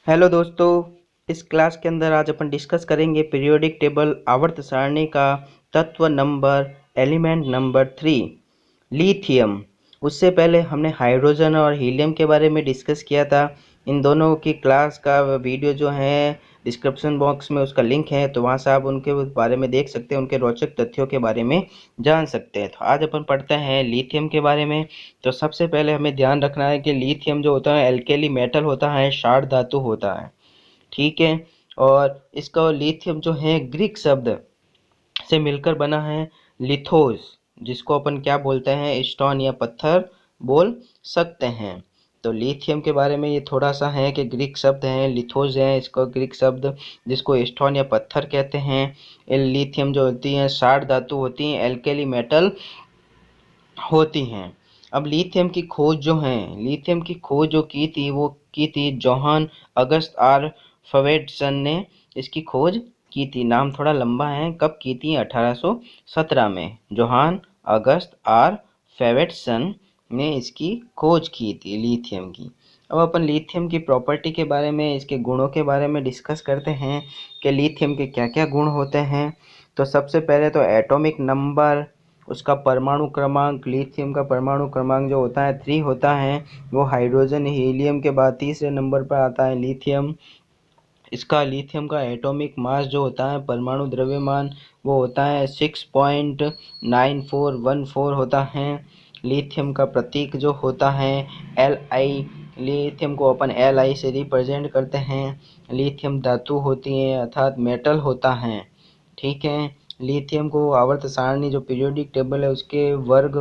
Hello दोस्तों, इस class के अंदर आज अपन डिस्कस करेंगे पीरियोडिक टेबल आवर्त सारणी का तत्व नंबर एलिमेंट नंबर 3 लिथियम। उससे पहले हमने हाइड्रोजन और हीलियम के बारे में डिस्कस किया था। इन दोनों की क्लास का वीडियो जो है डिस्क्रिप्शन बॉक्स में उसका लिंक है, तो वहाँ से आप उनके बारे में देख सकते हैं, उनके रोचक तथ्यों के बारे में जान सकते हैं। तो आज अपन पढ़ते हैं लिथियम के बारे में। तो सबसे पहले हमें ध्यान रखना है कि लिथियम जो होता है एल्केली मेटल होता है, क्षार धातु होता है, ठीक है। और इसका लिथियम जो है ग्रीक शब्द से मिलकर बना है लिथोस, जिसको अपन क्या बोलते हैं, स्टोन या पत्थर बोल सकते हैं। तो लिथियम के बारे में ये थोड़ा सा है कि ग्रीक शब्द है लिथोस है, इसको ग्रीक शब्द जिसको स्टोन या पत्थर कहते हैं। ये लिथियम जो होती है क्षार धातु होती है, एल्केली मेटल होती हैं। अब लिथियम की खोज जो की थी वो की थी जोहान अगस्त आर फवेडसन ने इसकी खोज की थी। नाम थोड़ा लंबा है। कब की थी? 1817 में जोहान अगस्त आर फेवेडसन ने इसकी खोज की थी लिथियम की। अब अपन लिथियम की प्रॉपर्टी के बारे में, इसके गुणों के बारे में डिस्कस करते हैं कि लिथियम के क्या क्या गुण होते हैं। तो सबसे पहले तो एटॉमिक नंबर, उसका परमाणु क्रमांक, लिथियम का परमाणु क्रमांक जो होता है 3 होता है। वो हाइड्रोजन हीलियम के बाद तीसरे नंबर पर आता है लिथियम। इसका लिथियम का एटॉमिक मास जो होता है, परमाणु द्रव्यमान, वो होता है 6.9414 होता है। लिथियम का प्रतीक जो होता है Li, लिथियम को अपन Li से रिप्रेजेंट करते हैं। लिथियम धातु होती है अर्थात मेटल होता है, ठीक है। लिथियम को आवर्त सारणी जो पीरियोडिक टेबल है उसके वर्ग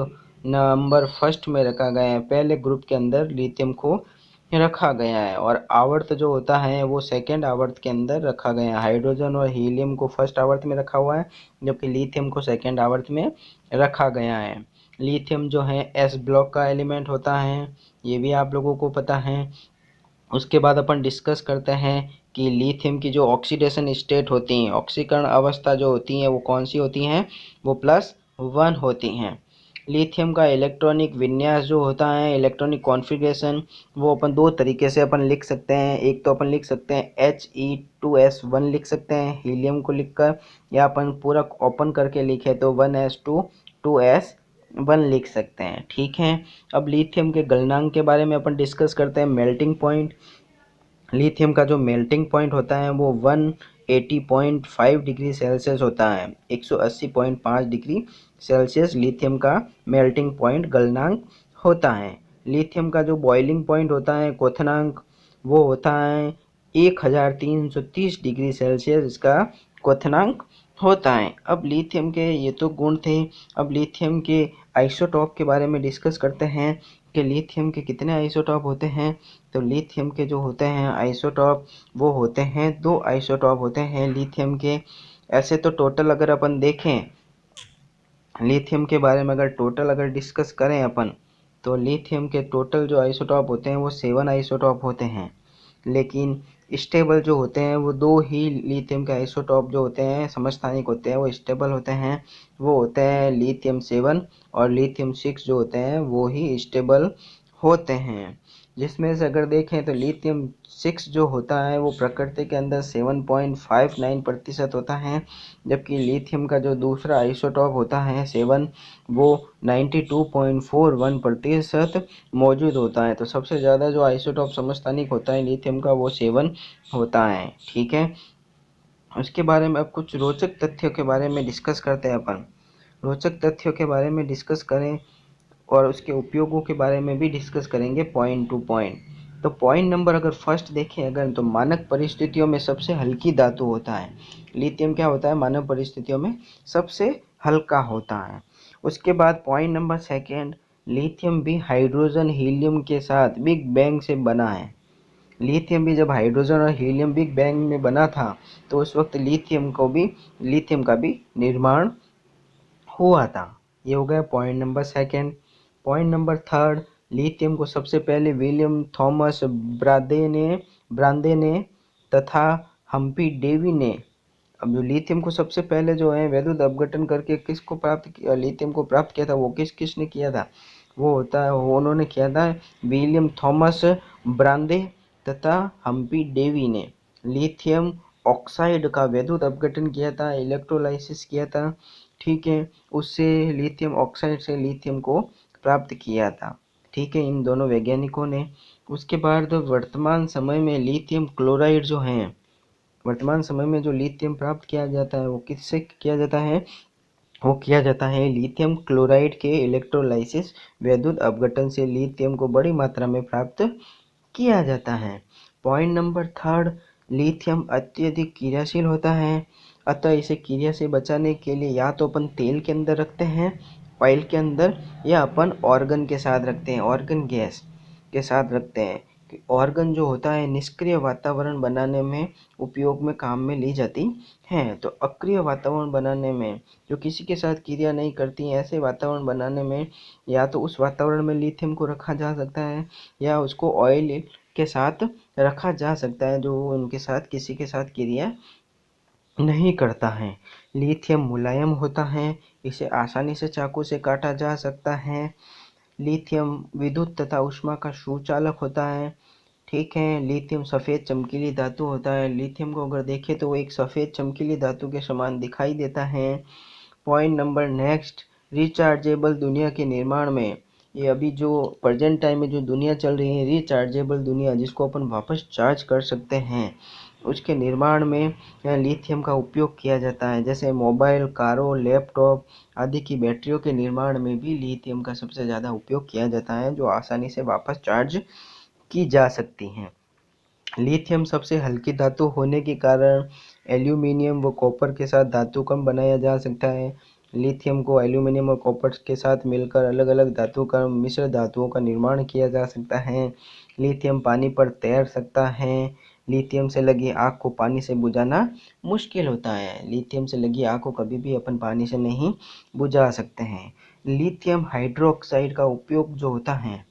नंबर फर्स्ट में रखा गया है, पहले ग्रुप के अंदर लिथियम को रखा गया है। और आवर्त जो होता है वो सेकेंड आवर्त के अंदर रखा गया है। हाइड्रोजन और हीलियम को फर्स्ट आवर्त में रखा हुआ है, जबकि लिथियम को सेकेंड आवर्त में रखा गया है। लिथियम जो है एस ब्लॉक का एलिमेंट होता है, ये भी आप लोगों को पता है। उसके बाद अपन डिस्कस करते हैं कि लिथियम की जो ऑक्सीडेशन स्टेट होती हैं, ऑक्सीकरण अवस्था जो होती हैं, वो कौन सी होती हैं? वो +1 होती हैं। लिथियम का इलेक्ट्रॉनिक विन्यास जो होता है, इलेक्ट्रॉनिक कॉन्फ़िगरेशन, वो अपन दो तरीके से अपन लिख सकते हैं। एक तो अपन लिख सकते हैं He2S1 लिख सकते हैं हीलियम को लिखकर, या अपन पूरा ओपन करके लिखे तो 1s2 2s1 लिख सकते हैं, ठीक है। अब लिथियम के गलनांक के बारे में अपन डिस्कस करते हैं। मेल्टिंग पॉइंट, लिथियम का जो मेल्टिंग पॉइंट होता है वो 180.5 डिग्री सेल्सियस होता है। 180.5 डिग्री सेल्सियस लिथियम का मेल्टिंग पॉइंट गलनांक होता है। लिथियम का जो बॉइलिंग पॉइंट होता है, क्वथनांक, वो होता है 1330 डिग्री सेल्सियस, इसका क्वथनांक होता है। अब लिथियम के ये तो गुण थे। अब लिथियम के आइसोटॉप के बारे में डिस्कस करते हैं कि लिथियम के कितने आइसोटॉप होते हैं। तो लिथियम के जो होते हैं आइसोटॉप, वो होते हैं 2 आइसोटॉप होते हैं लिथियम के। ऐसे तो टोटल अगर अपन देखें लिथियम के बारे में, अगर टोटल अगर डिस्कस करें अपन, तो लिथियम के टोटल जो आइसोटॉप होते हैं वो 7 आइसोटॉप होते हैं। लेकिन स्टेबल जो होते हैं वो 2 ही लिथियम के आइसोटॉप जो होते हैं समस्थानिक होते हैं, वो स्टेबल होते हैं। वो होते हैं लिथियम 7 और लिथियम 6 जो होते हैं वो ही स्टेबल होते हैं। जिसमें से अगर देखें तो लिथियम 6 जो होता है वो प्रकृति के अंदर 7.59% होता है, जबकि लिथियम का जो दूसरा आइसोटॉप होता है 7, वो 92.41% मौजूद होता है। तो सबसे ज़्यादा जो आइसोटॉप समस्थानिक होता है लिथियम का वो 7 होता है, ठीक है। उसके बारे में अब कुछ रोचक तथ्यों के बारे में डिस्कस करते हैं अपन। रोचक तथ्यों के बारे में डिस्कस करें और उसके उपयोगों के बारे में भी डिस्कस करेंगे पॉइंट टू पॉइंट। तो पॉइंट नंबर अगर फर्स्ट देखें अगर, तो मानक परिस्थितियों में सबसे हल्की धातु होता है। लिथियम क्या होता है? मानक परिस्थितियों में सबसे हल्का होता है। उसके बाद पॉइंट नंबर सेकेंड, लिथियम भी हाइड्रोजन हीलियम के साथ बिग बैंग से बना है। लिथियम भी जब हाइड्रोजन और हीलियम बिग बैंग में बना था तो उस वक्त लिथियम का भी निर्माण हुआ था। ये हो गया point number second. Point number third, lithium को सबसे पहले विलियम थॉमस ब्रांदे ने तथा हम्पी डेवी ने, अब जो लिथियम को सबसे पहले जो है वैद्युत अपघटन करके किसको प्राप्त किया, लिथियम को प्राप्त किया था, वो किसने किया था? वो होता है, वो उन्होंने किया था विलियम थॉमस ब्रांदे तथा हम्पी डेवी ने लिथियम ऑक्साइड का वैद्युत अपघटन किया था, इलेक्ट्रोलाइसिस किया था। ठीक है, उससे लिथियम ऑक्साइड से लिथियम को प्राप्त किया था। ठीक है, इन दोनों वैज्ञानिकों ने। उसके बाद वर्तमान समय में लिथियम क्लोराइड जो है, वर्तमान समय में जो लिथियम प्राप्त किया जाता है वो किससे किया जाता है? वो किया जाता है लिथियम क्लोराइड के इलेक्ट्रोलाइसिस वैद्युत अपघटन से लिथियम को बड़ी मात्रा में प्राप्त किया जाता है। पॉइंट नंबर थर्ड, लिथियम अत्यधिक क्रियाशील होता है, अतः इसे क्रिया से बचाने के लिए या तो अपन तेल के अंदर रखते हैं, ऑयल के अंदर, या अपन ऑर्गन के साथ रखते हैं, ऑर्गन गैस के साथ रखते हैं। ऑर्गन जो होता है निष्क्रिय वातावरण बनाने में उपयोग में काम में ली जाती हैं, तो अक्रिय वातावरण बनाने में, जो किसी के साथ क्रिया नहीं करती हैं, ऐसे वातावरण बनाने में या तो उस वातावरण में लिथियम को रखा जा सकता है या उसको ऑयल के साथ रखा जा सकता है जो उनके साथ किसी के साथ क्रिया नहीं करता है। लिथियम मुलायम होता है, इसे आसानी से चाकू से काटा जा सकता है। लिथियम विद्युत तथा ऊष्मा का सुचालक होता है। ठीक है, लिथियम सफ़ेद चमकीली धातु होता है। लिथियम को अगर देखें तो वो एक सफ़ेद चमकीली धातु के समान दिखाई देता है। पॉइंट नंबर नेक्स्ट, रिचार्जेबल दुनिया के निर्माण में, ये अभी जो प्रेजेंट टाइम में जो दुनिया चल रही है, रिचार्जेबल दुनिया जिसको अपन वापस चार्ज कर सकते हैं, उसके निर्माण में लिथियम का उपयोग किया जाता है। जैसे मोबाइल, कारों, लैपटॉप आदि की बैटरियों के निर्माण में भी लिथियम का सबसे ज़्यादा उपयोग किया जाता है, जो आसानी से वापस चार्ज की जा सकती हैं। लिथियम सबसे हल्की धातु होने के कारण एल्यूमीनियम व कॉपर के साथ धातु कम बनाया जा सकता है। लिथियम को एल्यूमीनियम और कॉपर के साथ मिलकर अलग अलग धातु का मिश्र धातुओं का निर्माण किया जा सकता है। लिथियम पानी पर तैर सकता है। लिथियम से लगी आग को पानी से बुझाना मुश्किल होता है। लिथियम से लगी आग को कभी भी अपन पानी से नहीं बुझा सकते हैं। लिथियम हाइड्रोक्साइड का उपयोग जो होता है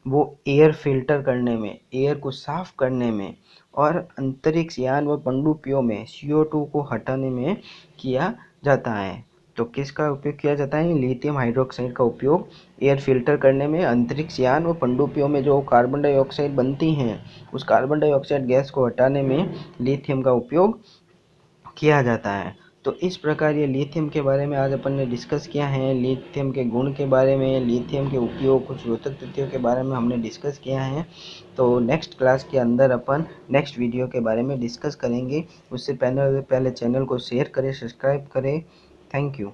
वो एयर फिल्टर करने में, एयर को साफ करने में और अंतरिक्ष यान व पनडुब्बियों में CO2 को हटाने में किया जाता है। तो किसका उपयोग किया जाता है? लिथियम हाइड्रोक्साइड का उपयोग एयर फिल्टर करने में, अंतरिक्ष यान व पनडुब्बियों में जो कार्बन डाइऑक्साइड बनती हैं उस कार्बन डाइऑक्साइड गैस को हटाने में लिथियम का उपयोग किया जाता है। तो इस प्रकार ये लिथियम के बारे में आज अपन ने डिस्कस किया है। लिथियम के गुण के बारे में, लिथियम के उपयोग, कुछ रोचक तथ्यों के बारे में हमने डिस्कस किया है। तो नेक्स्ट क्लास के अंदर अपन नेक्स्ट वीडियो के बारे में डिस्कस करेंगे। उससे पहले चैनल को शेयर करें, सब्सक्राइब करें। Thank you.